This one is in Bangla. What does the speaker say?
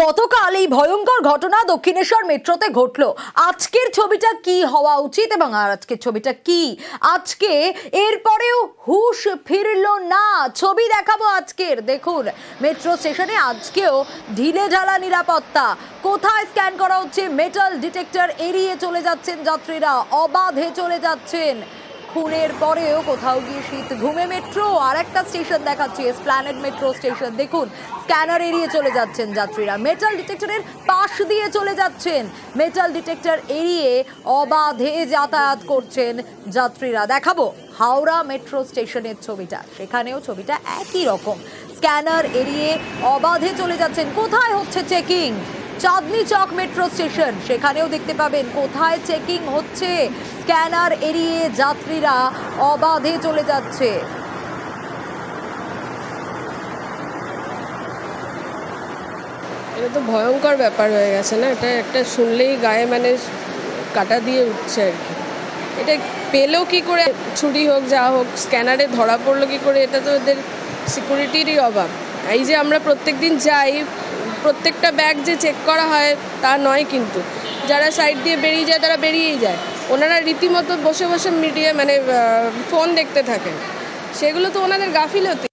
গতকাল এই ভয়ঙ্কর ঘটনা দক্ষিণেশ্বর মেট্রোতে ঘটলো। আজকের ছবিটা কি হওয়া উচিত এবং আজকের ছবিটা কি? আজকে এরপরেও হুঁশ ফিরলো না। ছবি দেখাবো আজকের। দেখুন, মেট্রো স্টেশনে আজকেও ঢিলে ঢালা নিরাপত্তা। কোথায় স্ক্যান করা হচ্ছে? মেটাল ডিটেক্টর এড়িয়ে চলে যাচ্ছেন যাত্রীরা, অবাধে চলে যাচ্ছেন। খুনের পরেও কোথাও গিয়ে শীত ঘুমে মেট্রো। আর একটা স্টেশন দেখাচ্ছি, এসপ্ল্যানেড মেট্রো স্টেশন। দেখুন, স্ক্যানার এড়িয়ে চলে যাচ্ছেন যাত্রীরা, মেটাল ডিটেক্টরের পাশ দিয়ে চলে যাচ্ছেন। মেটাল ডিটেক্টর এড়িয়ে অবাধে যাতায়াত করছেন যাত্রীরা। দেখাবো হাওড়া মেট্রো স্টেশনের ছবিটা, সেখানেও ছবিটা একই রকম। স্ক্যানার এড়িয়ে অবাধে চলে যাচ্ছেন। কোথায় হচ্ছে checking? Chandni Chowk metro station, সেখানেও দেখতে পাবেন কোথায় চেকিং হচ্ছে। স্ক্যানার এড়িয়ে যাত্রীরা অবাধে চলে যাচ্ছে। এটা তো ভয়ঙ্কর ব্যাপার হয়ে গেছে না? এটা একটা শুনলেই গায়ে মানে কাটা দিয়ে উঠছে আর কি। এটা পেলো কি করে? ছুরি হোক যা হোক, স্ক্যানারে ধরা পড়লো কি করে? এটা তো ওদের সিকিউরিটিরই অভাব। এই যে আমরা প্রত্যেক দিন যাই, প্রত্যেকটা ব্যাগ যে চেক করা হয় তা নয়, কিন্তু যারা সাইড দিয়ে বেরিয়ে যায় তারা বেরিয়েই যায়। ওনারা রীতিমতো বসে বসে মিডিয়া মানে ফোন দেখতে থাকেন, সেগুলো তো ওনাদের গাফিলতি।